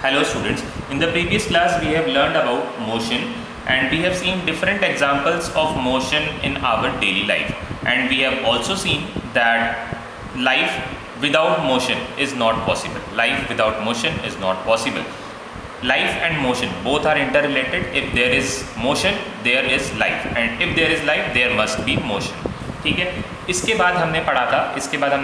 Hello students, in the previous class we have learned about motion and we have seen different examples of motion in our daily life, and we have also seen that life without motion is not possible. Life without motion is not possible. Life and motion both are interrelated. If there is motion there is life, and if there is life there must be motion. ठीक है, इसके बाद हमने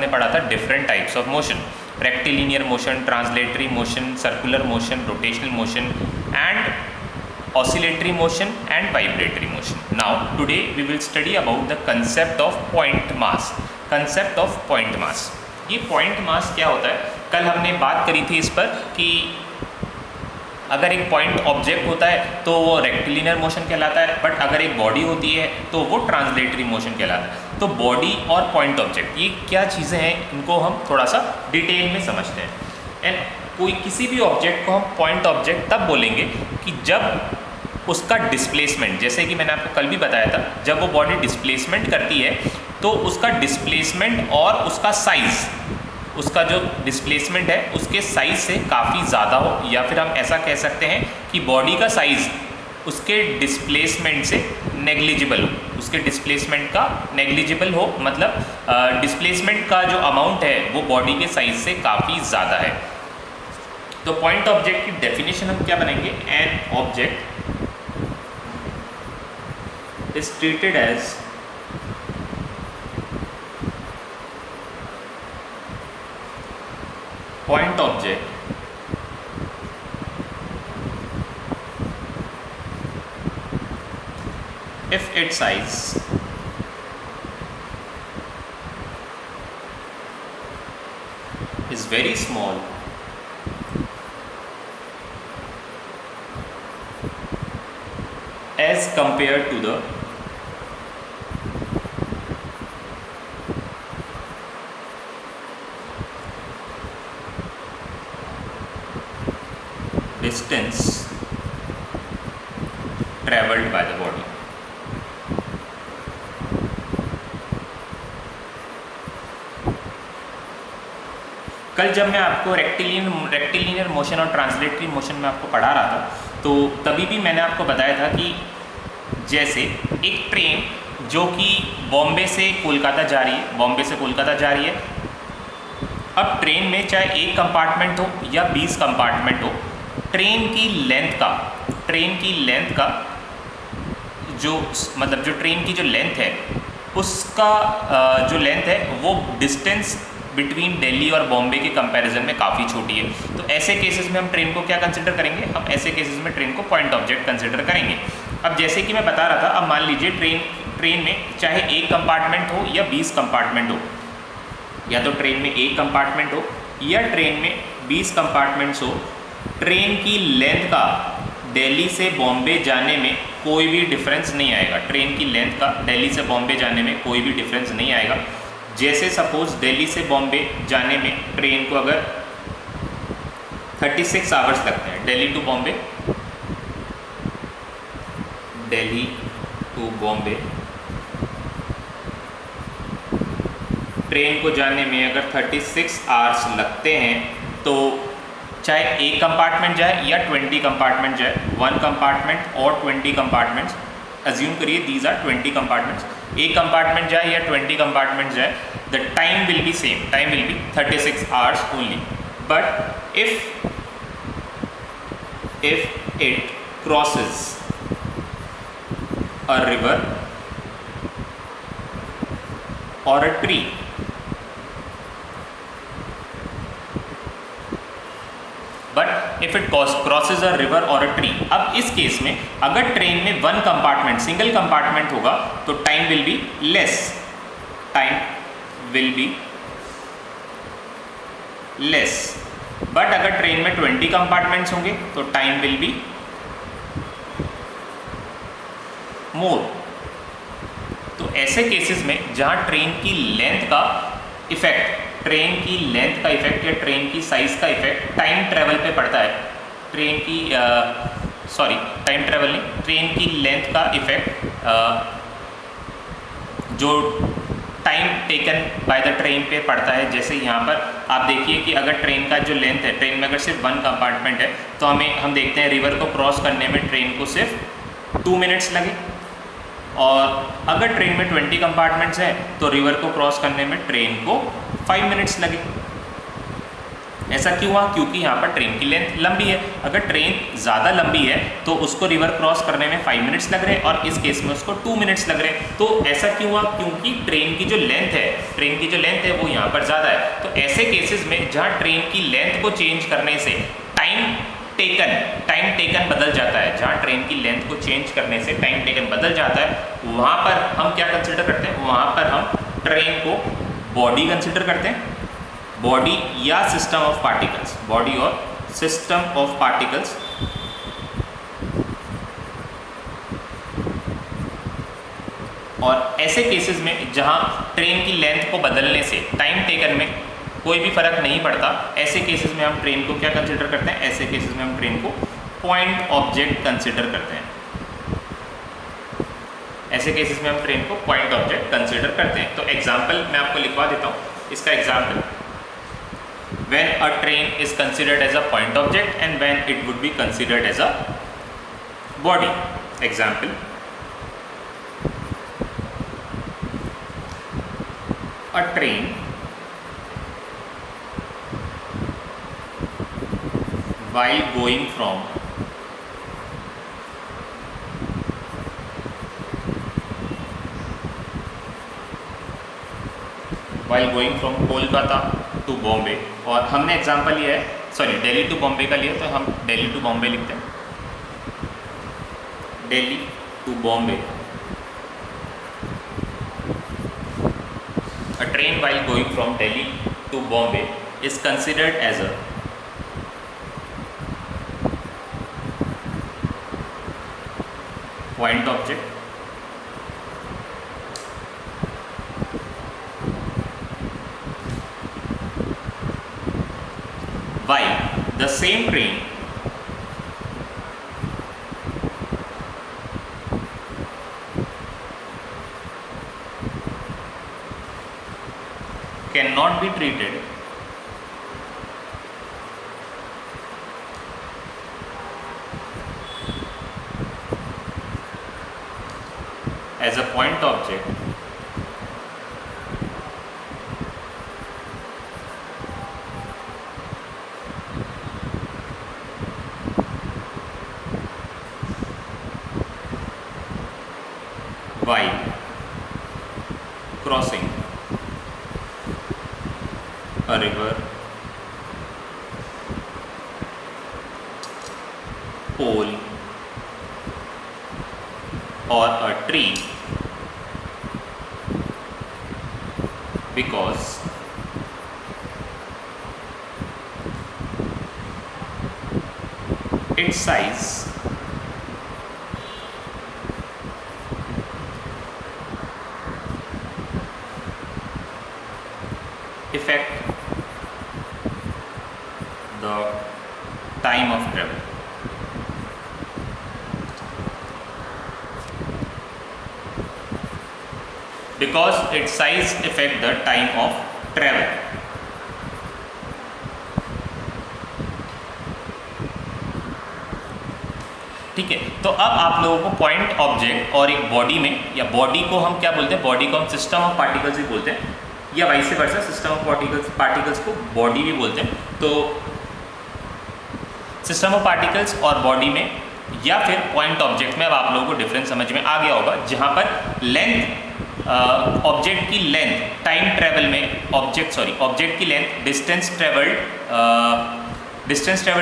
पढ़ा था different types of motion: rectilinear motion, translatory motion, circular motion, rotational motion and oscillatory motion and vibratory motion. Now today we will study about the concept of point mass. Concept of point mass, ये point मास क्या होता है? कल हमने बात करी थी इस पर कि अगर एक पॉइंट ऑब्जेक्ट होता है तो वो रेक्टिलिनियर मोशन कहलाता है, बट अगर एक बॉडी होती है तो वो ट्रांसलेटरी मोशन कहलाता है. तो बॉडी और पॉइंट ऑब्जेक्ट ये क्या चीज़ें हैं, इनको हम थोड़ा सा डिटेल में समझते हैं. एंड कोई किसी भी ऑब्जेक्ट को हम पॉइंट ऑब्जेक्ट तब बोलेंगे कि जब उसका डिस्प्लेसमेंट, जैसे कि मैंने आपको कल भी बताया था, जब वो बॉडी डिस्प्लेसमेंट करती है तो उसका डिस्प्लेसमेंट और उसका साइज़, उसका जो डिस्प्लेसमेंट है उसके साइज़ से काफ़ी ज़्यादा हो, या फिर हम ऐसा कह सकते हैं कि बॉडी का साइज़ उसके डिस्प्लेसमेंट से नेग्लिजिबल हो. उसके डिस्प्लेसमेंट का नेग्लिजिबल हो मतलब डिस्प्लेसमेंट का जो अमाउंट है वो बॉडी के साइज़ से काफ़ी ज़्यादा है. तो पॉइंट ऑब्जेक्ट की डेफिनेशन हम क्या बनाएंगे? An object is treated as point object if its size is very small as compared to the distance traveled by the body. कल जब मैं आपको रेक्टिलिनियर मोशन और ट्रांसलेटरी मोशन में आपको पढ़ा रहा था तो तभी भी मैंने आपको बताया था कि जैसे एक ट्रेन जो कि बॉम्बे से कोलकाता जा रही है, अब ट्रेन में चाहे एक कंपार्टमेंट हो या 20 कंपार्टमेंट हो, ट्रेन की लेंथ का जो मतलब जो ट्रेन की जो लेंथ है उसका जो लेंथ है वो डिस्टेंस बिटवीन दिल्ली और बॉम्बे के कंपैरिजन में काफ़ी छोटी है. तो ऐसे केसेस में हम ट्रेन को क्या कंसिडर करेंगे? हम ऐसे केसेस में ट्रेन को पॉइंट ऑब्जेक्ट कंसिडर करेंगे. अब जैसे कि मैं बता रहा था, अब मान लीजिए ट्रेन में चाहे एक कंपार्टमेंट हो या 20 कंपार्टमेंट हो, या तो ट्रेन में एक कंपार्टमेंट हो या ट्रेन में 20 कंपार्टमेंट्स हो, ट्रेन की लेंथ का दिल्ली से बॉम्बे जाने में कोई भी डिफरेंस नहीं आएगा. ट्रेन की लेंथ का दिल्ली से बॉम्बे जाने में कोई भी डिफरेंस नहीं आएगा. जैसे सपोज दिल्ली से बॉम्बे जाने में ट्रेन को अगर 36 आवर्स लगते हैं, दिल्ली टू बॉम्बे ट्रेन को जाने में अगर 36 आवर्स लगते हैं तो चाहे एक कंपार्टमेंट जाए या 20 कंपार्टमेंट जाए, 1 कंपार्टमेंट और 20 कंपार्टमेंट्स, अज्यूम करिए दीज आर 20 कंपार्टमेंट्स, एक कंपार्टमेंट जाए या 20 कंपार्टमेंट जाए, the time will be same, time will be 36 hours only. But if it crosses a river or a tree, but if it crosses a river और a tree. अब इस case में अगर train में 1 compartment, single compartment होगा तो time will be less. But अगर train में 20 कंपार्टमेंट्स होंगे तो टाइम विल बी मोर. तो ऐसे केसेस में जहां ट्रेन की लेंथ का इफेक्ट या ट्रेन की साइज़ का इफेक्ट टाइम ट्रेवल पे पड़ता है, ट्रेन की लेंथ का इफेक्ट जो time taken by the train पे पड़ता है। जैसे यहाँ पर आप देखिए कि अगर ट्रेन का जो लेंथ है, ट्रेन में अगर सिर्फ 1 कंपार्टमेंट है तो हम देखते हैं रिवर को क्रॉस करने में ट्रेन को सिर्फ 2 मिनट्स लगे, और अगर ट्रेन में 20 कंपार्टमेंट्स हैं तो रिवर को क्रॉस करने में ट्रेन को 5 मिनट्स लगे। ऐसा क्यों हुआ? क्योंकि यहाँ पर ट्रेन की लेंथ लंबी है। अगर ट्रेन ज़्यादा लंबी है तो उसको रिवर क्रॉस करने में 5 मिनट्स लग रहे हैं, और इस केस में उसको 2 मिनट्स लग रहे हैं। तो ऐसा क्यों हुआ? क्योंकि ट्रेन की जो लेंथ है वो यहाँ पर ज़्यादा है। तो ऐसे केसेस में जहाँ ट्रेन की लेंथ को चेंज करने से टाइम टेकन बदल जाता है, जहाँ ट्रेन की लेंथ को चेंज करने से टाइम टेकन बदल जाता है, वहाँ पर हम क्या कंसिडर करते हैं? वहाँ पर हम ट्रेन को बॉडी कंसिडर करते हैं, बॉडी या सिस्टम ऑफ पार्टिकल्स, बॉडी और सिस्टम ऑफ पार्टिकल्स। और ऐसे केसेस में जहां ट्रेन की लेंथ को बदलने से टाइम टेकन में कोई भी फर्क नहीं पड़ता, ऐसे केसेस में हम ट्रेन को क्या कंसिडर करते हैं? ऐसे केसेस में हम ट्रेन को पॉइंट ऑब्जेक्ट कंसिडर करते हैं। ऐसे केसेस में हम ट्रेन को पॉइंट ऑब्जेक्ट कंसिडर करते हैं। तो एग्जाम्पल मैं आपको लिखवा देता हूँ। इसका example, when a train is considered as a point object and when it would be considered as a body. Example, a train while going from Kolkata to Bombay, और हमने एग्जाम्पल लिया है, दिल्ली टू बॉम्बे का लिया, तो हम दिल्ली टू बॉम्बे लिखते हैं। Delhi to Bombay, a train while going from Delhi to Bombay is considered as a point object while the same train cannot be treated as a point object while crossing a river, pole or a tree, because its size affect the time of travel. Because its size affect the time of travel. ठीक है, तो अब आप लोगों को point object और एक body में, या बॉडी को हम क्या बोलते हैं? बॉडी को हम सिस्टम ऑफ पार्टिकल्स भी बोलते हैं, या vice versa, system of particles को बॉडी भी बोलते हैं। तो सिस्टम ऑफ पार्टिकल्स और बॉडी में या फिर पॉइंट ऑब्जेक्ट में अब आप लोगों को डिफरेंस समझ में आ गया होगा, जहाँ पर लेंथ, ऑब्जेक्ट की लेंथ टाइम ट्रेवल में, ऑब्जेक्ट की लेंथ डिस्टेंस ट्रेवल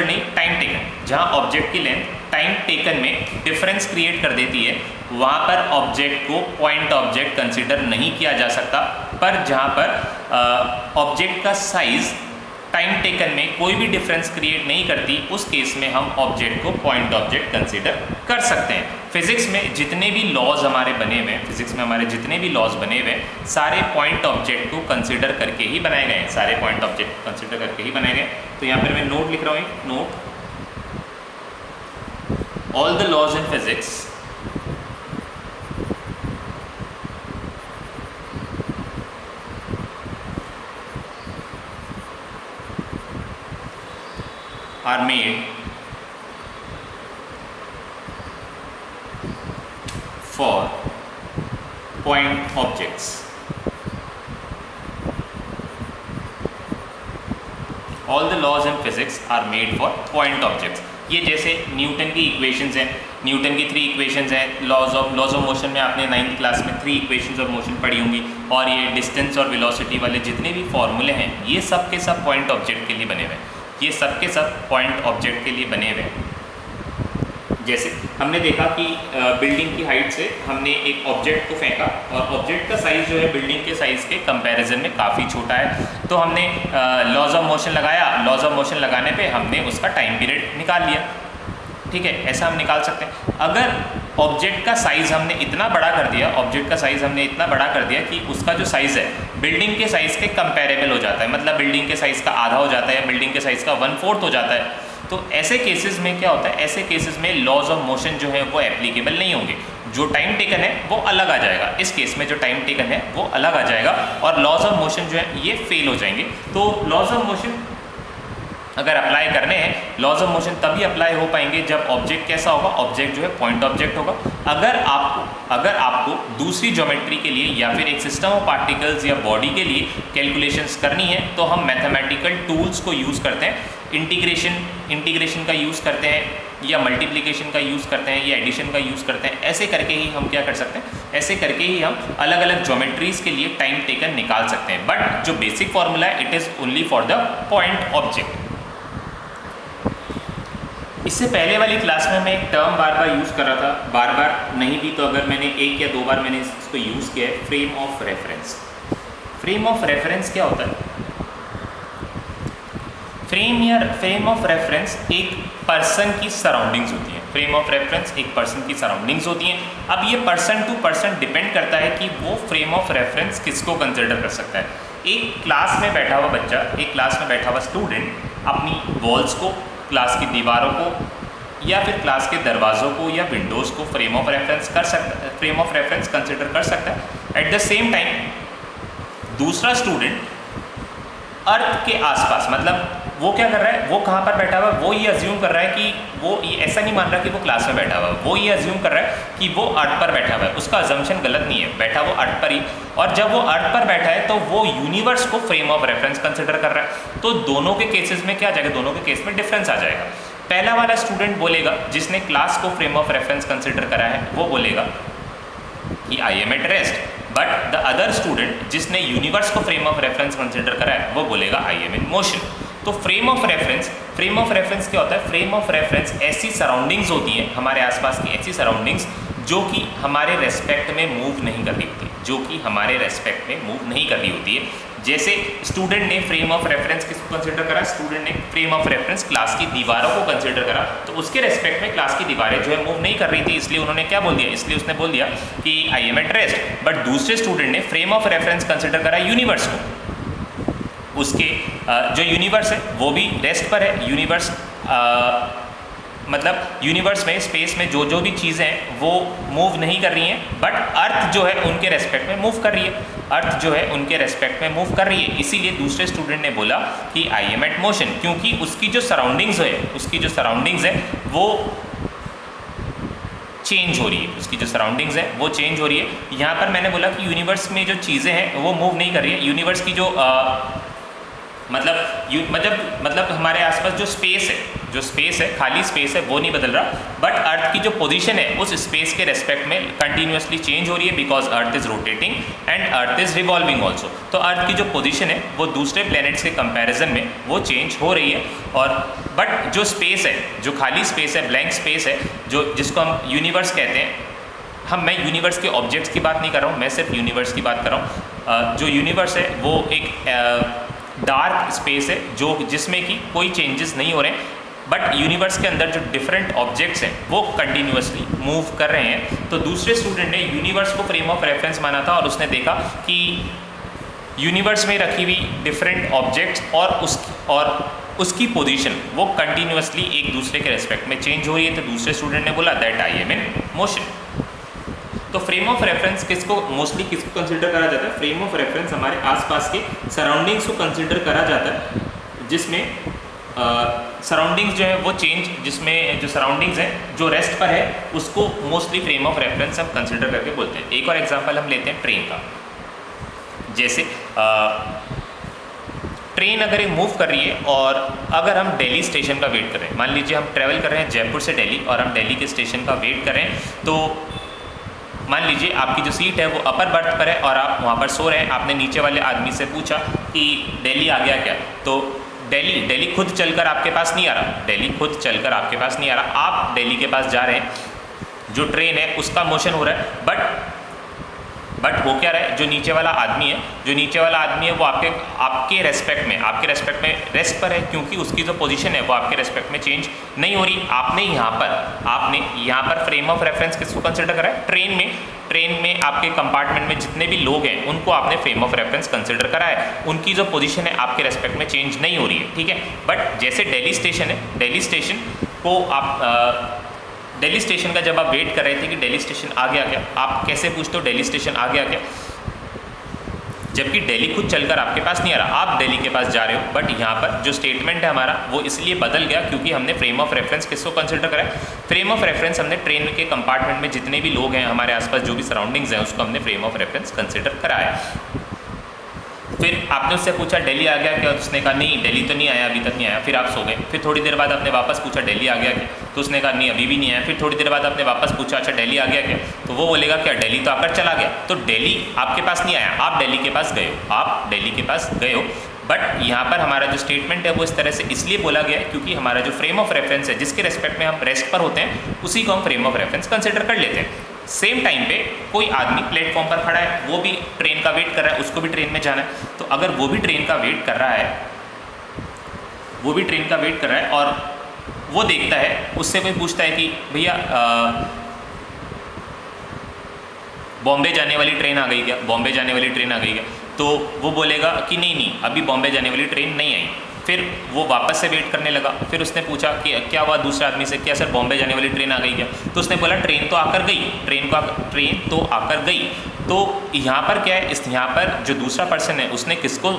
नहीं, टाइम टेकन, जहाँ ऑब्जेक्ट की लेंथ टाइम टेकन में डिफरेंस क्रिएट कर देती है, वहाँ पर ऑब्जेक्ट को पॉइंट ऑब्जेक्ट कंसिडर नहीं किया जा सकता। पर जहाँ पर ऑब्जेक्ट का साइज टाइम टेकन में कोई भी डिफरेंस क्रिएट नहीं करती, उस केस में हम ऑब्जेक्ट को पॉइंट ऑब्जेक्ट कंसिडर कर सकते हैं। फिजिक्स में जितने भी लॉज हमारे बने हुए हैं, फिजिक्स में हमारे जितने भी लॉज बने हुए हैं, सारे पॉइंट ऑब्जेक्ट को कंसिडर करके ही बनाए गए हैं, सारे पॉइंट ऑब्जेक्ट कंसिडर करके ही बनाए गए। तो यहाँ पर मैं नोट लिख रहा हूँ, note, all the laws in physics are made for point objects. All the laws in physics are made for point objects. ये जैसे न्यूटन की इक्वेशंस हैं, न्यूटन की 3 इक्वेशंस हैं, लॉज ऑफ मोशन में आपने 9th क्लास में 3 इक्वेशंस ऑफ मोशन पढ़ी होंगी, और ये डिस्टेंस और वेलोसिटी वाले जितने भी फॉर्मूले हैं ये सब के सब पॉइंट ऑब्जेक्ट के लिए बने हुए हैं, ये सब के सब पॉइंट ऑब्जेक्ट के लिए बने हुए हैं। जैसे हमने देखा कि बिल्डिंग की हाइट से हमने एक ऑब्जेक्ट को फेंका और ऑब्जेक्ट का साइज़ जो है बिल्डिंग के साइज़ के कंपैरिजन में काफ़ी छोटा है, तो हमने लॉज ऑफ मोशन लगाया, लॉज ऑफ मोशन लगाने पे हमने उसका टाइम पीरियड निकाल लिया। ठीक है, ऐसा हम निकाल सकते हैं। अगर ऑब्जेक्ट का साइज़ हमने इतना बड़ा कर दिया, ऑब्जेक्ट का साइज़ हमने इतना बड़ा कर दिया कि उसका जो साइज़ है बिल्डिंग के साइज़ के कंपेरेबल हो जाता है, मतलब बिल्डिंग के साइज़ का आधा हो जाता है या बिल्डिंग के साइज़ का 1/4 हो जाता है, तो ऐसे केसेस में क्या होता है, ऐसे केसेस में लॉज ऑफ मोशन जो है वो एप्लीकेबल नहीं होंगे, जो टाइम टेकन है वो अलग आ जाएगा। इस केस में जो टाइम टेकन है वो अलग आ जाएगा और लॉज ऑफ मोशन जो है ये फेल हो जाएंगे। तो लॉज ऑफ मोशन अगर अप्लाई करने हैं, लॉज ऑफ मोशन तभी अप्लाई हो पाएंगे जब ऑब्जेक्ट कैसा होगा, ऑब्जेक्ट जो है पॉइंट ऑब्जेक्ट होगा। अगर आपको दूसरी ज्योमेट्री के लिए या फिर एक सिस्टम ऑफ पार्टिकल्स या बॉडी के लिए कैलकुलेशंस करनी है तो हम मैथमेटिकल टूल्स को यूज़ करते हैं, इंटीग्रेशन का यूज़ करते हैं या मल्टीप्लिकेशन का यूज़ करते हैं या एडिशन का यूज़ करते हैं। ऐसे करके ही हम क्या कर सकते हैं, ऐसे करके ही हम अलग अलग ज्योमेट्रीज के लिए टाइम टेकन निकाल सकते हैं। बट जो बेसिक फॉर्मूला है it is only for the point object. इससे पहले वाली क्लास में मैं एक टर्म बार बार यूज़ कर रहा था, बार बार नहीं भी तो अगर मैंने 1 या 2 बार मैंने इसको यूज़ किया है, frame of reference. Frame of reference क्या होता है? फ्रेम ऑफ रेफरेंस एक पर्सन की सराउंडिंग्स होती हैं। फ्रेम ऑफ रेफरेंस एक पर्सन की सराउंडिंग्स होती हैं। अब ये पर्सन टू पर्सन डिपेंड करता है कि वो फ्रेम ऑफ रेफरेंस किसको कंसिडर कर सकता है। एक क्लास में बैठा हुआ बच्चा, एक क्लास में बैठा हुआ स्टूडेंट अपनी वॉल्स को, क्लास की दीवारों को या फिर क्लास के दरवाज़ों को या विंडोज़ को फ्रेम ऑफ रेफरेंस कंसिडर कर सकता है। एट द सेम टाइम दूसरा स्टूडेंट अर्थ के आसपास, मतलब वो क्या कर रहा है, वो कहाँ पर बैठा हुआ है, वो ये अज्यूम कर रहा है कि वो ये ऐसा नहीं मान रहा कि वो क्लास में बैठा हुआ है, वो ये अज्यूम कर रहा है कि वो अर्थ पर बैठा हुआ है। उसका अजम्पशन गलत नहीं है, बैठा वो अर्थ पर ही, और जब वो अर्थ पर बैठा है तो वो यूनिवर्स को फ्रेम ऑफ रेफरेंस कंसिडर कर रहा है। तो दोनों के केसेस में क्या आ जाएगा, दोनों के केस में डिफरेंस आ जाएगा। पहला वाला स्टूडेंट बोलेगा, जिसने क्लास को फ्रेम ऑफ रेफरेंस कंसिडर करा है, वो बोलेगा कि I am at rest, but the other student जिसने यूनिवर्स को फ्रेम ऑफ रेफरेंस कंसिडर करा है वो बोलेगा आई एम इन मोशन। तो फ्रेम ऑफ रेफरेंस क्या होता है? फ्रेम ऑफ रेफरेंस ऐसी सराउंडिंग्स होती हैं, हमारे आसपास की ऐसी सराउंडिंग्स जो कि हमारे रेस्पेक्ट में मूव नहीं कर रही होती, जो कि हमारे रेस्पेक्ट में मूव नहीं कर रही होती है। जैसे स्टूडेंट ने फ्रेम ऑफ रेफरेंस किसको कंसिडर करा, स्टूडेंट ने फ्रेम ऑफ रेफरेंस क्लास की दीवारों को कंसिडर करा, तो उसके रेस्पेक्ट में क्लास की दीवारें जो है मूव नहीं कर रही थी, इसलिए उन्होंने क्या बोल दिया, इसलिए उसने बोल दिया कि I am at rest. But दूसरे स्टूडेंट ने फ्रेम ऑफ रेफरेंस कंसिडर करा यूनिवर्स को, उसके जो यूनिवर्स है वो भी रेस्ट पर है। यूनिवर्स मतलब यूनिवर्स में, स्पेस में जो जो भी चीज़ें हैं वो मूव नहीं कर रही हैं, बट अर्थ जो है उनके रेस्पेक्ट में मूव कर रही है, अर्थ जो है उनके रेस्पेक्ट में मूव कर रही है। इसीलिए दूसरे स्टूडेंट ने बोला कि आई एम एट मोशन, क्योंकि उसकी जो सराउंडिंग्स है वो चेंज हो रही है, उसकी जो सराउंडिंग्स है वो चेंज हो रही है। यहाँ पर मैंने बोला कि यूनिवर्स में जो चीज़ें हैं वो मूव नहीं कर रही है, यूनिवर्स की जो मतलब हमारे आसपास जो स्पेस है, खाली स्पेस है, वो नहीं बदल रहा, बट अर्थ की जो पोजीशन है उस स्पेस के रेस्पेक्ट में कंटिन्यूसली चेंज हो रही है, because earth is rotating and earth is revolving also. तो अर्थ की जो पोजीशन है वो दूसरे प्लैनेट्स के कंपैरिजन में वो चेंज हो रही है। और बट जो स्पेस है, जो खाली स्पेस है, ब्लैंक स्पेस है, जिसको हम यूनिवर्स कहते हैं, मैं यूनिवर्स के ऑब्जेक्ट्स की बात नहीं कर रहा हूँ, मैं सिर्फ यूनिवर्स की बात कर रहा हूँ। जो यूनिवर्स है वो एक डार्क स्पेस है जिसमें कि कोई चेंजेस नहीं हो रहे हैं, बट यूनिवर्स के अंदर जो डिफरेंट ऑब्जेक्ट्स हैं वो कंटिन्यूसली मूव कर रहे हैं। तो दूसरे स्टूडेंट ने यूनिवर्स को फ्रेम ऑफ रेफरेंस माना था और उसने देखा कि यूनिवर्स में रखी हुई डिफरेंट ऑब्जेक्ट्स और उसकी पोजीशन वो कंटिन्यूसली एक दूसरे के रेस्पेक्ट में चेंज हो रही है। तो दूसरे स्टूडेंट ने बोला that I am in motion. तो फ्रेम ऑफ रेफरेंस किसको कंसिडर करा जाता है? फ्रेम ऑफ रेफरेंस हमारे आसपास के सराउंडिंग्स को कंसिडर करा जाता है, जिसमें सराउंडिंग्स जो है वो चेंज, जिसमें जो सराउंडिंग्स हैं जो रेस्ट पर है उसको मोस्टली फ्रेम ऑफ रेफरेंस हम कंसिडर करके बोलते हैं। एक और एग्जांपल हम लेते हैं ट्रेन का। जैसे ट्रेन अगर ये मूव कर रही है और अगर हम दिल्ली स्टेशन का वेट कर रहे हैं, मान लीजिए हम ट्रैवल कर रहे हैं जयपुर से दिल्ली और हम दिल्ली के स्टेशन का वेट कर रहे हैं, तो मान लीजिए आपकी जो सीट है वो अपर बर्थ पर है और आप वहाँ पर सो रहे हैं। आपने नीचे वाले आदमी से पूछा कि दिल्ली आ गया क्या, तो दिल्ली खुद चलकर आपके पास नहीं आ रहा, दिल्ली खुद चलकर आपके पास नहीं आ रहा, आप दिल्ली के पास जा रहे हैं, जो ट्रेन है उसका मोशन हो रहा है, बट हो क्या रहा है, जो नीचे वाला आदमी है वो आपके रेस्पेक्ट में रेस्ट पर है, क्योंकि उसकी जो पोजीशन है वो आपके रेस्पेक्ट में चेंज नहीं हो रही। आपने यहाँ पर फ्रेम ऑफ रेफरेंस किसको कंसिडर करा है, ट्रेन में आपके कंपार्टमेंट में जितने भी लोग हैं उनको आपने फ्रेम ऑफ रेफरेंस कंसिडर करा है, उनकी जो पोजीशन है आपके रेस्पेक्ट में चेंज नहीं हो रही है, ठीक है। बट जैसे दिल्ली स्टेशन है, दिल्ली स्टेशन को आप दिल्ली स्टेशन का जब आप वेट कर रहे थे कि दिल्ली स्टेशन आ गया क्या, आप कैसे पूछते हो दिल्ली स्टेशन आ गया क्या, जबकि दिल्ली खुद चलकर आपके पास नहीं आ रहा, आप दिल्ली के पास जा रहे हो। बट यहाँ पर जो स्टेटमेंट है हमारा वो इसलिए बदल गया क्योंकि हमने फ्रेम ऑफ रेफरेंस किसको कंसिडर करा है, फ्रेम ऑफ रेफरेंस हमने ट्रेन के कंपार्टमेंट में जितने भी लोग हैं, हमारे आसपास जो भी सराउंडिंग्स हैं, उसको हमने फ्रेम ऑफ रेफरेंस कंसिडर करा है। फिर आपने उससे पूछा दिल्ली आ गया क्या, उसने कहा नहीं दिल्ली तो नहीं आया, अभी तक नहीं आया। फिर आप सो गए। फिर थोड़ी देर बाद आपने वापस पूछा दिल्ली आ गया क्या, तो उसने कहा नहीं अभी भी नहीं आया। फिर थोड़ी देर बाद आपने वापस पूछा अच्छा दिल्ली आ गया क्या, तो वो बोलेगा क्या दिल्ली तो आकर चला गया, तो दिल्ली आपके पास नहीं आया, आप दिल्ली के पास गए हो। बट यहाँ पर हमारा जो स्टेटमेंट है वो इस तरह से इसलिए बोला गया है क्योंकि हमारा जो फ्रेम ऑफ रेफरेंस है, जिसके रेस्पेक्ट में हम रेस्ट पर होते हैं, उसी को हम फ्रेम ऑफ रेफरेंस कंसिडर कर लेते हैं। सेम टाइम पे कोई आदमी प्लेटफॉर्म पर खड़ा है, वो भी ट्रेन का वेट कर रहा है, उसको भी ट्रेन में जाना है, तो अगर वो भी ट्रेन का वेट कर रहा है और वो देखता है, उससे कोई पूछता है कि भैया बॉम्बे जाने वाली ट्रेन आ गई क्या, तो वो बोलेगा कि नहीं अभी बॉम्बे जाने वाली ट्रेन नहीं आई। फिर वो वापस से वेट करने लगा। फिर उसने पूछा कि क्या हुआ दूसरे आदमी से, क्या सर बॉम्बे जाने वाली ट्रेन आ गई क्या, तो उसने बोला ट्रेन तो आकर गई। तो यहाँ पर क्या है, यहाँ पर जो दूसरा पर्सन है उसने किसको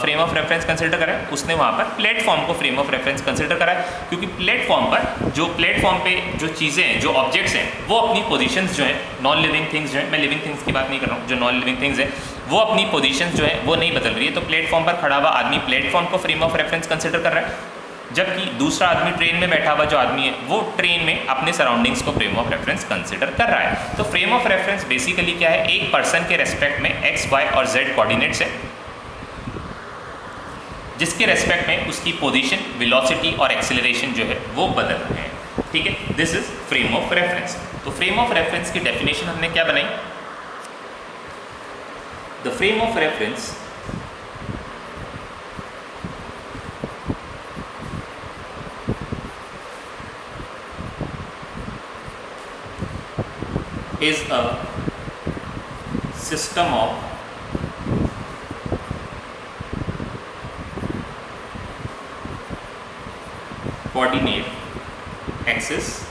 फ्रेम ऑफ रेफरेंस कंसिडर करा है, उसने वहाँ पर प्लेटफॉर्म को फ्रेम ऑफ रेफरेंस कंसिडर करा है, क्योंकि प्लेटफॉर्म पे जो चीज़ें हैं, जो ऑब्जेक्ट्स हैं, वो अपनी पोजीशंस जो है, नॉन लिविंग थिंग्स जो है, मैं लिविंग थिंग्स की बात नहीं कर रहा हूँ, जो नॉन लिविंग थिंग्स है वो अपनी पोजीशंस जो है वो नहीं बदल रही है। तो प्लेटफॉर्म पर खड़ा हुआ आदमी प्लेटफॉर्म को फ्रेम ऑफ रेफरेंस कंसिडर कर रहा है, जबकि दूसरा आदमी ट्रेन में बैठा हुआ जो आदमी है वो ट्रेन में अपने सराउंडिंग्स को फ्रेम ऑफ रेफरेंस कंसिडर कर रहा है। तो फ्रेम ऑफ रेफरेंस बेसिकली क्या है, एक पर्सन के रेस्पेक्ट में एक्स, वाई और जेड कोऑर्डिनेट्स है, जिसके रेस्पेक्ट में उसकी पोजीशन, वेलोसिटी और एक्सेलरेशन जो है वो बदल रहे हैं, ठीक है। This is frame of reference. तो फ्रेम ऑफ रेफरेंस की डेफिनेशन हमने क्या बनाई, the frame of reference is a system of coordinate axis,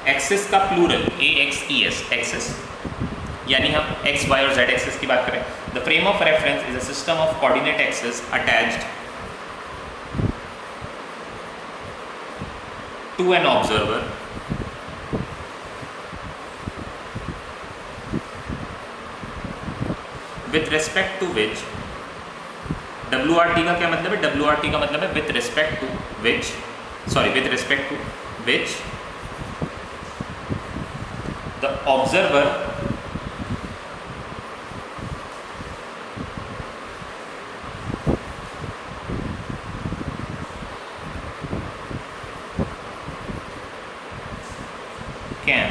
axis का प्लूरल AXES, एक्सिस यानी हम x, y और z एक्सिस की बात करें। The frame of reference is a system of coordinate axis attached to an observer with respect to which, WRT का क्या मतलब है, WRT का मतलब है with respect to which the observer can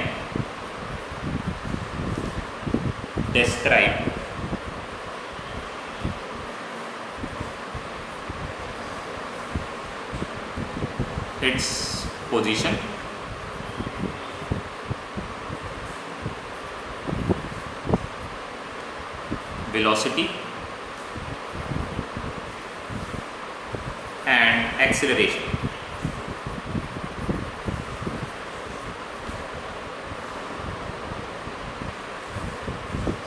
describe its position, velocity and acceleration।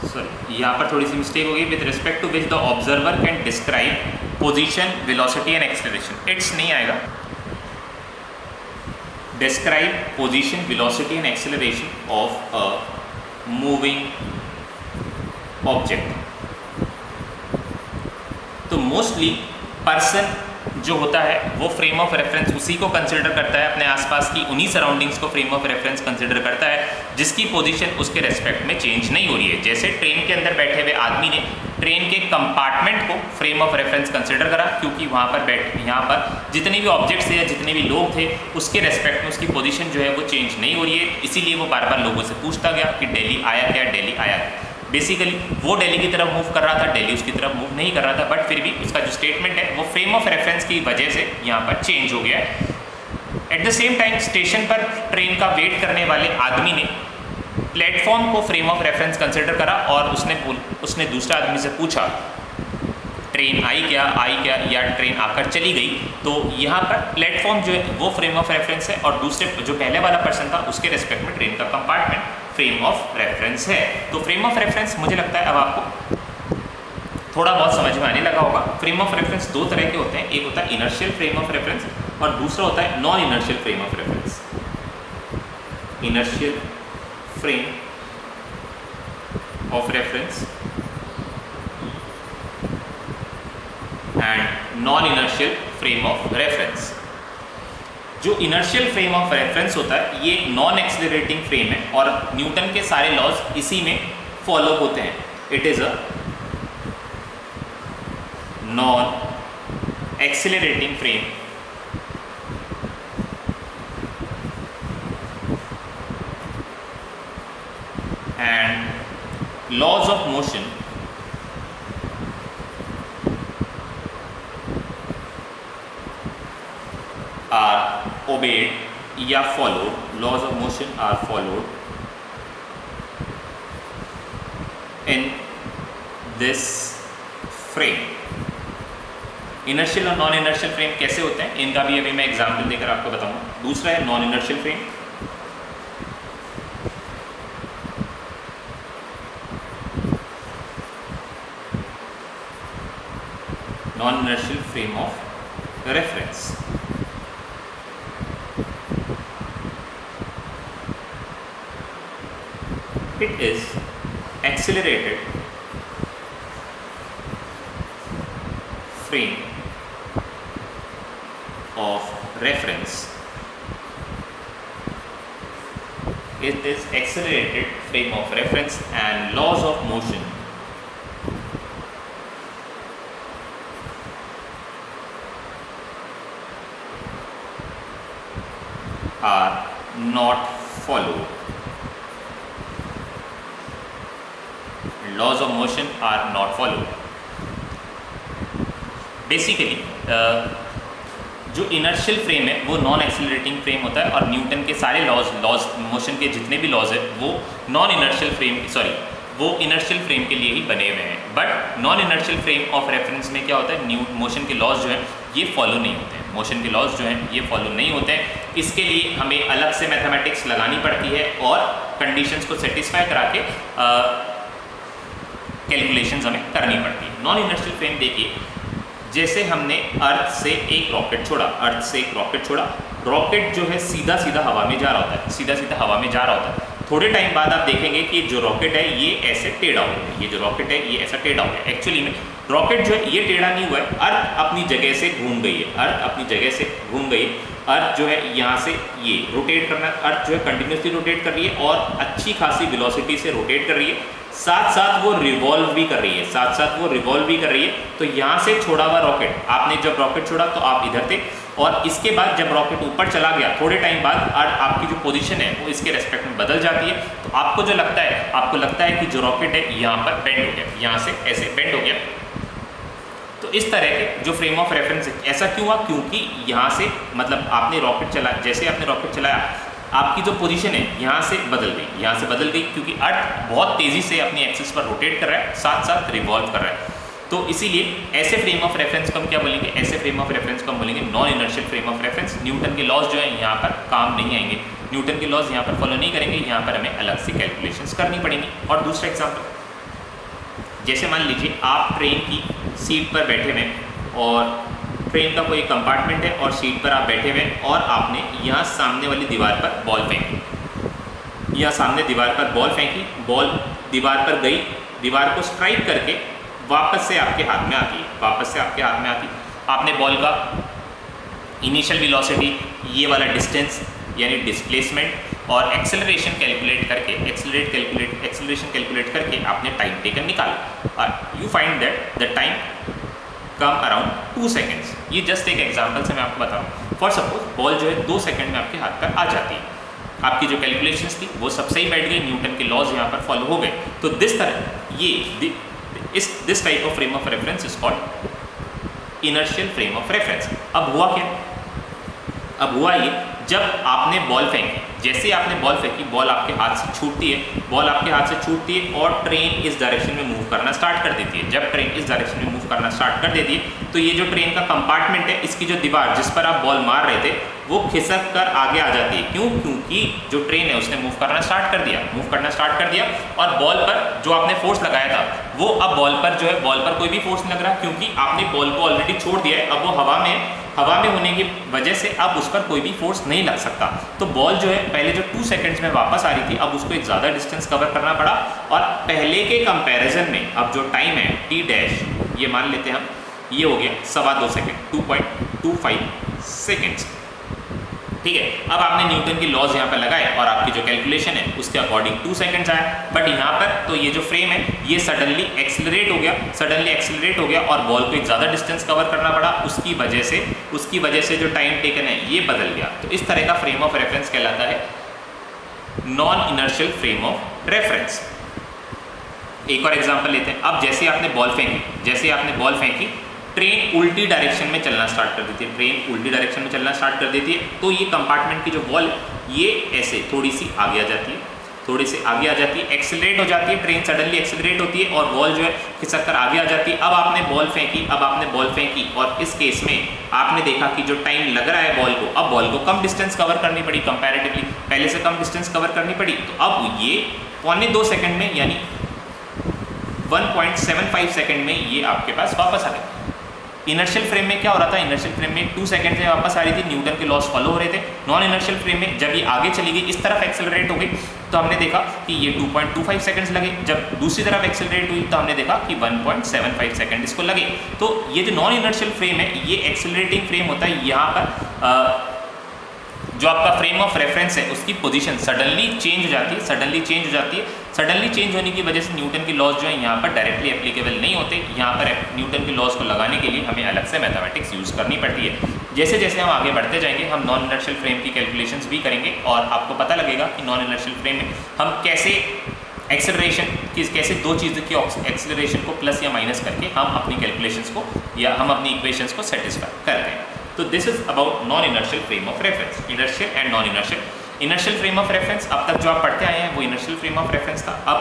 सॉरी, यहाँ पर थोड़ी सी मिस्टेक हो गई। With respect to which the observer can describe position, velocity and acceleration, it's नहीं आएगा। Describe position, velocity and acceleration of a moving object. तो मोस्टली पर्सन जो होता है वो फ्रेम ऑफ रेफरेंस उसी को कंसिडर करता है, अपने आसपास की उन्हीं सराउंडिंग्स को फ्रेम ऑफ रेफरेंस कंसिडर करता है जिसकी पोजीशन उसके रेस्पेक्ट में चेंज नहीं हो रही है। जैसे ट्रेन के अंदर बैठे हुए आदमी ने ट्रेन के कंपार्टमेंट को फ्रेम ऑफ रेफरेंस कंसिडर करा, क्योंकि वहाँ पर यहाँ पर जितने भी ऑब्जेक्ट्स थे या जितने भी लोग थे उसके रेस्पेक्ट में उसकी पोजीशन जो है वो चेंज नहीं हो रही है, इसीलिए वो बार बार लोगों से पूछता गया कि दिल्ली आया क्या, दिल्ली आया क्या। बेसिकली वो दिल्ली की तरफ मूव कर रहा था, दिल्ली उसकी तरफ मूव नहीं कर रहा था, बट फिर भी उसका जो स्टेटमेंट है वो फ्रेम ऑफ रेफरेंस की वजह से यहाँ पर चेंज हो गया है। At the same time station पर ट्रेन का वेट करने वाले आदमी ने प्लेटफॉर्म को फ्रेम ऑफ रेफरेंस कंसिडर करा और उसने दूसरे आदमी से पूछा ट्रेन आई क्या या ट्रेन आकर चली गई। तो यहाँ पर प्लेटफॉर्म जो है वो फ्रेम ऑफ रेफरेंस है और दूसरे जो पहले वाला पर्सन था उसके रेस्पेक्ट में ट्रेन का कंपार्टमेंट फ्रेम ऑफ रेफरेंस है। तो फ्रेम ऑफ रेफरेंस मुझे लगता है अब आपको थोड़ा बहुत समझ में आने लगा होगा। फ्रेम ऑफ रेफरेंस दो तरह के होते हैं, एक होता है इनर्शियल फ्रेम ऑफ रेफरेंस और दूसरा होता है non inertial frame of reference. Inertial frame of reference and non inertial frame of reference. जो इनर्शियल फ्रेम ऑफ रेफरेंस होता है ये नॉन एक्सेलरेटिंग फ्रेम है और न्यूटन के सारे लॉज इसी में फॉलो होते हैं। It is a non accelerating frame and laws of motion are obeyed या followed, laws of motion are followed in this frame। Inertial और नॉन इनर्शियल फ्रेम कैसे होते हैं इनका भी अभी मैं एग्जाम्पल देकर आपको बताऊंगा। दूसरा है non inertial frame. Non inertial frame of reference. It is accelerated frame of reference. It is accelerated frame of reference and laws of motion are not followed। Laws of motion are not followed. Basically जो inertial frame है वो non accelerating frame होता है और Newton के सारे laws motion के जितने भी लॉज है वो नॉन इनर्शियल फ्रेम वो इनर्शियल फ्रेम के लिए ही बने हुए हैं। But non inertial frame of reference में क्या होता है, मोशन के लॉज जो हैं ये फॉलो नहीं होते हैं। मोशन के लॉज जो हैं ये फॉलो नहीं होते हैं, इसके लिए हमें अलग से मैथमेटिक्स लगानी पड़ती है और कंडीशंस को सेटिस्फाई करा के कैलकुलेशंस हमें करनी पड़ती है। नॉन इनर्शियल फ्रेम देखिए, जैसे हमने अर्थ से एक रॉकेट छोड़ा, रॉकेट जो है सीधा सीधा हवा में जा रहा होता है, थोड़े टाइम बाद आप देखेंगे कि जो रॉकेट है ये ऐसे टेढ़ा हो गया, ये जो रॉकेट है ये ऐसा टेढ़ा हो गया। एक्चुअली में रॉकेट जो है ये टेढ़ा नहीं हुआ है, अर्थ अपनी जगह से घूम गई है, अर्थ जो है यहाँ से ये रोटेट करना, अर्थ जो है कंटिन्यूसली रोटेट कर रही है और अच्छी खासी वेलोसिटी से रोटेट कर रही है, साथ साथ वो रिवॉल्व भी कर रही है। तो यहाँ से छोड़ा हुआ रॉकेट, आपने जब रॉकेट छोड़ा तो आप इधर थे और इसके बाद जब रॉकेट ऊपर चला गया थोड़े टाइम बाद आपकी जो पोजीशन है वो इसके रेस्पेक्ट में बदल जाती है। तो आपको लगता है कि जो रॉकेट है यहाँ पर बेंड हो गया, यहाँ से ऐसे बेंड हो गया। तो इस तरह के जो फ्रेम ऑफ रेफरेंस है, ऐसा क्यों हुआ, क्योंकि यहाँ से मतलब जैसे आपने रॉकेट चलाया आपकी जो पोजीशन है यहाँ से बदल गई, क्योंकि अर्थ बहुत तेज़ी से अपनी एक्सिस पर रोटेट कर रहा है, साथ साथ रिवॉल्व कर रहा है। तो इसीलिए ऐसे फ्रेम ऑफ रेफरेंस को हम क्या बोलेंगे, ऐसे फ्रेम ऑफ रेफरेंस को हम बोलेंगे non inertial frame of reference. Newton के लॉज जो है यहाँ पर काम नहीं आएंगे, न्यूटन के लॉज यहाँ पर फॉलो नहीं करेंगे, यहाँ पर हमें अलग से कैलकुलेशंस करनी पड़ेंगी। और दूसरा एग्जाम्पल, जैसे मान लीजिए आप ट्रेन की सीट पर बैठे हुए और ट्रेन का कोई कंपार्टमेंट है और सीट पर आप बैठे हुए हैं और आपने यहाँ सामने वाली दीवार पर बॉल फेंकी, यहाँ सामने दीवार पर बॉल फेंकी, बॉल दीवार पर गई, दीवार को स्ट्राइक करके वापस से आपके हाथ में आती है, वापस से आपके हाथ में आती है। आपने बॉल का इनिशियल वेलोसिटी, ये वाला डिस्टेंस यानी डिस्प्लेसमेंट और एक्सेलरेशन कैलकुलेट करके एक्सेलरेशन कैलकुलेट करके आपने टाइम टेकन निकाला और you find that the time come around 2 seconds. ये जस्ट एक एग्जांपल से मैं आपको बताऊँ। फॉर सपोज बॉल जो है 2 सेकेंड में आपके हाथ पर आ जाती है, आपकी जो कैलकुलेशंस थी वो सब सही बैठ गई, न्यूटन के लॉज यहाँ पर फॉलो हो गए। तो दिस तरह ये this type of frame of reference is called inertial frame of reference. अब हुआ क्या, अब हुआ ये, जब आपने बॉल फेंकी, जैसे ही आपने बॉल फेंकी बॉल आपके हाथ से छूटती है, बॉल आपके हाथ से छूटती है और ट्रेन इस डायरेक्शन में मूव करना स्टार्ट कर देती है। जब ट्रेन इस डायरेक्शन में मूव करना स्टार्ट कर देती है तो ये जो ट्रेन का कंपार्टमेंट है, इसकी जो दीवार जिस पर आप बॉल मार रहे थे वो खिसक कर आगे आ जाती है। क्यों? क्योंकि जो ट्रेन है उसने मूव करना स्टार्ट कर दिया और बॉल पर जो आपने फोर्स लगाया था वो अब बॉल पर जो है, बॉल पर कोई भी फोर्स नहीं लग रहा क्योंकि आपने बॉल को ऑलरेडी छोड़ दिया है। अब वो हवा में होने की वजह से अब उस पर कोई भी फोर्स नहीं लग सकता। तो बॉल जो है पहले जो 2 सेकंड्स में वापस आ रही थी, अब उसको एक ज़्यादा डिस्टेंस कवर करना पड़ा और पहले के कंपैरिजन में अब जो टाइम है टी डैश, ये मान लेते हैं हम, ये हो गया 2.25 सेकेंड, 2.25 सेकेंड्स। ठीक है, अब आपने न्यूटन की लॉज यहाँ पर लगाए और आपकी जो कैलकुलेशन है उसके अकॉर्डिंग 2 सेकंड्स आया। बट यहाँ पर तो ये जो फ्रेम है ये सडनली एक्सेलरेट हो गया और बॉल को एक ज़्यादा डिस्टेंस कवर करना पड़ा, उसकी वजह से जो टाइम टेकन है ये बदल गया। तो इस तरह का फ्रेम ऑफ रेफरेंस कहलाता है non inertial frame of reference. एक और एग्जाम्पल लेते हैं। अब जैसे आपने बॉल फेंकी ट्रेन उल्टी डायरेक्शन में चलना स्टार्ट कर देती है, तो ये कंपार्टमेंट की जो वॉल ये ऐसे थोड़ी सी आगे आ जाती है, एक्सेलरेट हो जाती है, ट्रेन सडनली एक्सेलरेट होती है और वॉल जो है खिसक कर आगे आ जाती है। अब आपने बॉल फेंकी और इस केस में आपने देखा कि जो टाइम लग रहा है बॉल को कम डिस्टेंस कवर करनी पड़ी, कंपैरेटिवली पहले से कम डिस्टेंस कवर करनी पड़ी। तो अब ये 1.25 सेकेंड में यानी 1.75 सेकेंड में ये आपके पास वापस आ गई। इनर्शियल फ्रेम में क्या हो रहा था, इनर्शियल फ्रेम में 2 सेकंड में वापस आ रही थी, न्यूटन के लॉस फॉलो हो रहे थे। नॉन इनर्शियल फ्रेम में जब ये आगे चली गई, इस तरफ एक्सेलरेट हो गई, तो हमने देखा कि ये 2.25 सेकंड्स लगे। जब दूसरी तरफ एक्सेलरेट हुई तो हमने देखा कि 1.75 सेकंड इसको लगे। तो ये जो नॉन इनर्शियल फ्रेम है ये एक्सेलरेटिंग फ्रेम होता है। यहाँ पर जो आपका फ्रेम ऑफ रेफरेंस है उसकी पोजीशन सडनली चेंज हो जाती है। सडनली चेंज होने की वजह से न्यूटन के लॉज जो है यहाँ पर डायरेक्टली एप्लीकेबल नहीं होते। यहाँ पर न्यूटन के लॉज को लगाने के लिए हमें अलग से मैथमेटिक्स यूज़ करनी पड़ती है। जैसे जैसे हम आगे बढ़ते जाएंगे हम नॉन इनर्शियल फ्रेम की कैलकुलेशंस भी करेंगे और आपको पता लगेगा कि नॉन इनर्शियल फ्रेम में हम कैसे एक्सेलरेशन की, कैसे दो चीज़ों की एक्सेलरेशन को प्लस या माइनस करके हम अपनी कैलकुलेशंस को या हम अपनी इक्वेशंस को सेटिस्फाई करते हैं। तो this is about non inertial frame of reference, inertial and non inertial. Inertial frame of reference अब तक जो आप पढ़ते आए हैं वो इनर्शियल फ्रेम ऑफ रेफरेंस था। अब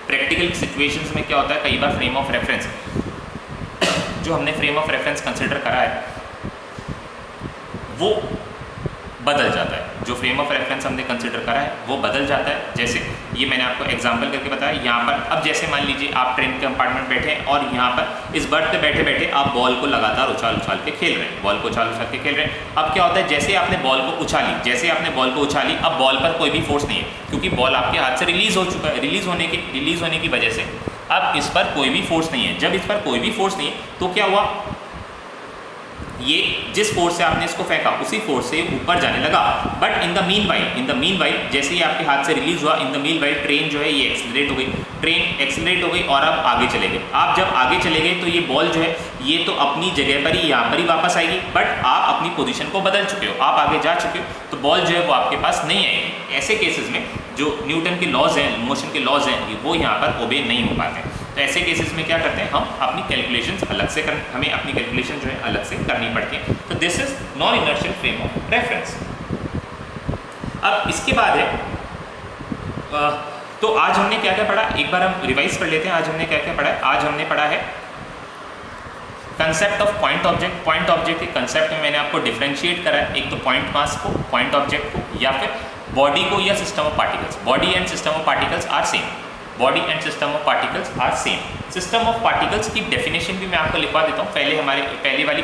प्रैक्टिकल सिचुएशंस में क्या होता है, कई बार फ्रेम ऑफ रेफरेंस जो हमने फ्रेम ऑफ रेफरेंस कंसिडर करा है वो बदल जाता है। जो फ्रेम ऑफ रेफरेंस हमने कंसिडर करा है वो बदल जाता है। जैसे ये मैंने आपको एग्जांपल करके बताया। यहाँ पर अब जैसे मान लीजिए आप ट्रेन के कंपार्टमेंट बैठे हैं और यहाँ पर इस बर्थ पे बैठे बैठे आप बॉल को लगातार उछाल के खेल रहे हैं। अब क्या होता है, जैसे आपने बॉल को उछाली अब बॉल पर कोई भी फोर्स नहीं है क्योंकि बॉल आपके हाथ से रिलीज हो चुका है। रिलीज होने की वजह से अब इस पर कोई भी फोर्स नहीं है। जब इस पर कोई भी फोर्स नहीं है तो क्या हुआ, ये जिस फोर्स से आपने इसको फेंका उसी फोर्स से ऊपर जाने लगा। But in the mean while जैसे ही आपके हाथ से रिलीज हुआ, in the mean while train जो है ये एक्सेलरेट हो गई और आप आगे चले गए। आप जब आगे चले गए तो ये बॉल जो है ये तो अपनी जगह पर ही यहाँ पर ही वापस आएगी, बट आप अपनी पोजीशन को बदल चुके हो, आप आगे जा चुके हो, तो बॉल जो है वो आपके पास नहीं आएगी। ऐसे केसेस में जो न्यूटन के लॉज हैं, मोशन के लॉज हैं, वो यहाँ पर ओबे नहीं हो पाते। तो ऐसे केसेस में क्या करते हैं, हम अपनी कैलकुलेशंस हमें अपनी कैलकुलेशन जो है अलग से करनी पड़ती है। तो this is non inertial frame of reference. अब इसके बाद है तो आज हमने क्या क्या पढ़ा, एक बार हम रिवाइज कर लेते हैं। आज हमने क्या क्या पढ़ा है। आज हमने पढ़ा है concept of point object. Point object के कंसेप्ट में मैंने आपको डिफरेंशिएट करा है, एक तो पॉइंट मास को, पॉइंट ऑब्जेक्ट को, या फिर बॉडी को या system of particles. Body and system of particles are same. Body and system of particles are same. System of particles की डेफिनेशन भी मैं आपको लिखवा देता हूँ। पहली वाली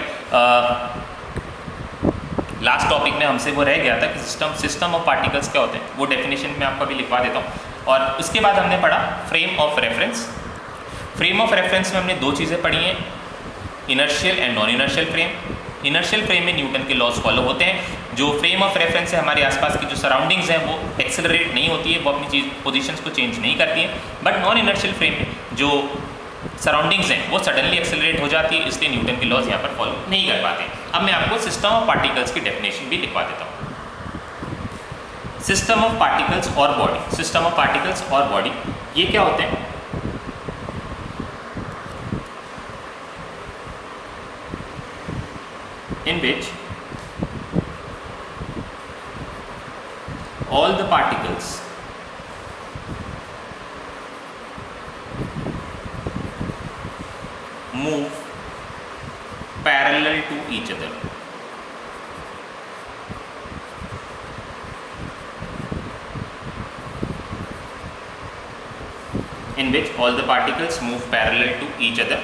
लास्ट टॉपिक में हमसे वो रह गया था कि सिस्टम ऑफ पार्टिकल्स क्या होते हैं, वो डेफिनेशन मैं आपको भी लिखवा देता हूँ। और उसके बाद हमने पढ़ा frame of reference. Frame of reference में हमने दो चीज़ें पढ़ी हैं, inertial and non inertial frame. Inertial frame में न्यूटन के लॉज फॉलो होते हैं। जो फ्रेम ऑफ रेफरेंस है, हमारे आसपास की जो सराउंडिंग्स हैं वो एक्सेलरेट नहीं होती है, वो अपनी पोजीशंस को चेंज नहीं करती हैं। बट नॉन इनर्शियल फ्रेम में जो सराउंडिंग्स हैं वो सडनली एक्सेलरेट हो जाती है, इसलिए न्यूटन के लॉज यहाँ पर फॉलो नहीं कर पाते। अब मैं आपको सिस्टम ऑफ पार्टिकल्स की डेफिनेशन भी लिखवा देता हूँ। सिस्टम ऑफ पार्टिकल्स और बॉडी। सिस्टम ऑफ पार्टिकल्स और बॉडी ये क्या होते हैं? in which all the particles move parallel to each other. In which all the particles move parallel to each other.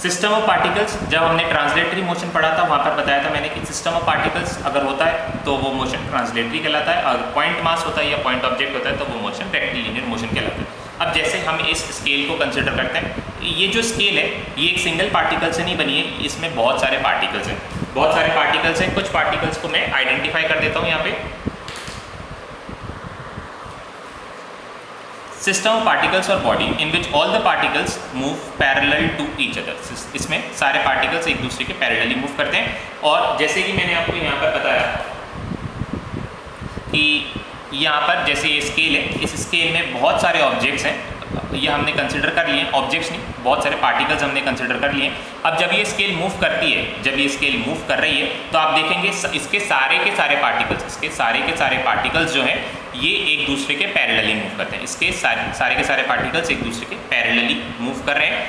System of particles, जब हमने translatory motion पढ़ा था वहाँ पर बताया था मैंने कि सिस्टम ऑफ पार्टिकल्स अगर होता है तो वो मोशन ट्रांसलेटरी कहलाता है, अगर पॉइंट मास होता है या पॉइंट ऑब्जेक्ट होता है तो वो मोशन रेक्टिलिनियर मोशन कहलाता है। अब जैसे हम इस स्केल को कंसिडर करते हैं, ये जो स्केल है ये एक सिंगल पार्टिकल से नहीं बनी है, इसमें बहुत सारे पार्टिकल्स हैं, बहुत सारे पार्टिकल्स हैं। कुछ पार्टिकल्स को मैं आइडेंटिफाई कर देता हूँ यहाँ पे। सिस्टम ऑफ पार्टिकल्स और body in which all the particles move parallel to each other. इसमें सारे पार्टिकल्स एक दूसरे के पैरेलली मूव करते हैं। और जैसे कि मैंने आपको यहाँ पर बताया कि यहाँ पर जैसे ये स्केल है, इस स्केल में बहुत सारे ऑब्जेक्ट्स हैं, ये हमने कंसिडर कर लिए, ऑब्जेक्ट्स नहीं बहुत सारे पार्टिकल्स हमने कंसिडर कर लिए। अब जब ये स्केल मूव करती है, जब ये स्केल मूव कर रही है तो आप देखेंगे इसके सारे के सारे पार्टिकल्स जो हैं ये एक दूसरे के पैरेलली मूव करते हैं। इसके सारे के सारे पार्टिकल्स एक दूसरे के पैरेलली मूव कर रहे हैं।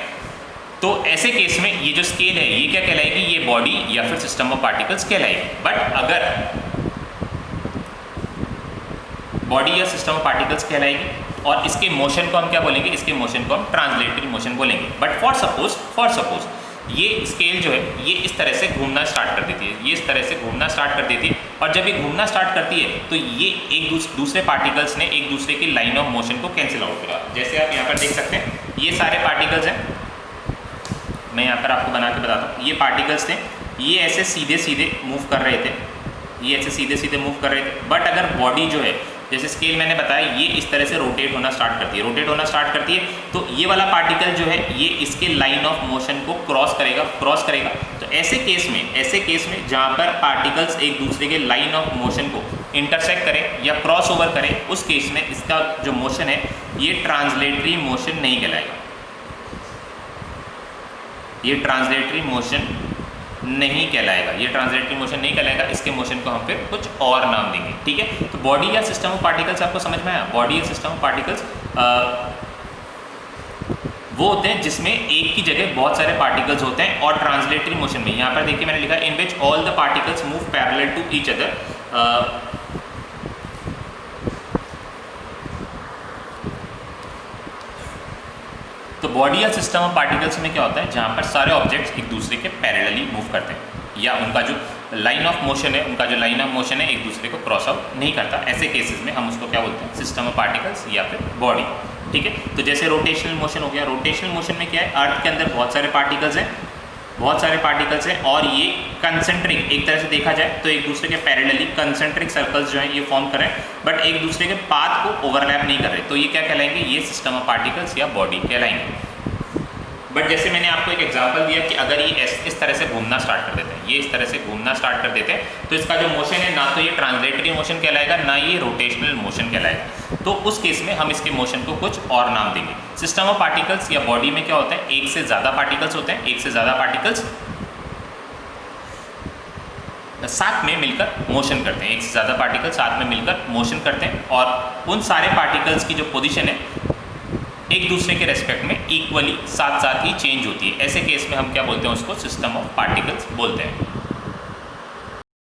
तो ऐसे केस में ये जो स्केल है ये क्या कहलाएगी? ये बॉडी या फिर सिस्टम ऑफ पार्टिकल्स कहलाएगी। बट अगर बॉडी या सिस्टम ऑफ पार्टिकल्स कहलाएगी और इसके मोशन को हम क्या बोलेंगे? इसके मोशन को हम ट्रांसलेटरी मोशन बोलेंगे। बट फॉर सपोज ये स्केल जो है ये इस तरह से घूमना स्टार्ट कर देती है, ये इस तरह से घूमना स्टार्ट कर देती है। और जब ये घूमना स्टार्ट करती है तो ये एक दूसरे पार्टिकल्स ने एक दूसरे की लाइन ऑफ मोशन को कैंसिल आउट किया। जैसे आप यहाँ पर देख सकते हैं ये सारे पार्टिकल्स हैं, मैं यहाँ पर आपको बना के बताता हूँ। ये पार्टिकल्स थे, ये ऐसे सीधे सीधे मूव कर रहे थे, ये ऐसे सीधे सीधे मूव कर रहे थे। बट अगर बॉडी जो है, जैसे स्केल मैंने बताया, ये इस तरह से रोटेट होना स्टार्ट करती है, तो ये वाला पार्टिकल जो है ये इसके लाइन ऑफ मोशन को क्रॉस करेगा। तो ऐसे केस में जहाँ पर पार्टिकल्स एक दूसरे के लाइन ऑफ मोशन को इंटरसेक्ट करें या क्रॉस ओवर करें, उस केस में इसका जो मोशन है ये ट्रांसलेटरी मोशन नहीं कहलाएगा, ये ट्रांसलेटरी मोशन नहीं कहलाएगा, इसके मोशन को हम फिर कुछ और नाम देंगे। ठीक है, तो बॉडी या सिस्टम ऑफ पार्टिकल्स आपको समझ में आया? बॉडी या सिस्टम ऑफ पार्टिकल्स वो होते हैं जिसमें एक की जगह बहुत सारे पार्टिकल्स होते हैं और ट्रांसलेटरी मोशन में, यहाँ पर देखिए मैंने लिखा in which all the particles move parallel to each other. तो बॉडी या सिस्टम ऑफ पार्टिकल्स में क्या होता है? जहाँ पर सारे ऑब्जेक्ट्स एक दूसरे के पैरेलली मूव करते हैं या उनका जो लाइन ऑफ मोशन है एक दूसरे को क्रॉस आउट नहीं करता। ऐसे केसेस में हम उसको क्या बोलते हैं? सिस्टम ऑफ पार्टिकल्स या फिर बॉडी। ठीक है, तो जैसे रोटेशनल मोशन हो गया, रोटेशनल मोशन में क्या है? अर्थ के अंदर बहुत सारे पार्टिकल्स हैं और ये कंसेंट्रिक, एक तरह से देखा जाए तो एक दूसरे के पैरेलली कंसेंट्रिक सर्कल्स जो हैं ये फॉर्म कर रहे हैं, बट एक दूसरे के पाथ को ओवरलैप नहीं कर रहे। तो ये क्या कहलाएंगे? ये सिस्टम ऑफ पार्टिकल्स या बॉडी कहलाएंगे। बट जैसे मैंने आपको एक एग्जांपल दिया कि अगर ये इस तरह से घूमना स्टार्ट कर देते हैं, तो इसका जो मोशन है ना तो ये ट्रांसलेटरी मोशन कहलाएगा, ना ये रोटेशनल मोशन कहलाएगा। तो उस केस में हम इसके मोशन को कुछ और नाम देंगे। सिस्टम ऑफ पार्टिकल्स या बॉडी में क्या होता है? एक से ज़्यादा पार्टिकल्स होते हैं, साथ में मिलकर मोशन करते हैं, एक से ज़्यादा पार्टिकल साथ में मिलकर मोशन करते हैं और उन सारे पार्टिकल्स की जो पोजीशन है एक दूसरे के रेस्पेक्ट में इक्वली साथ ही चेंज होती है। ऐसे केस में हम क्या बोलते हैं? उसको सिस्टम ऑफ पार्टिकल्स बोलते हैं।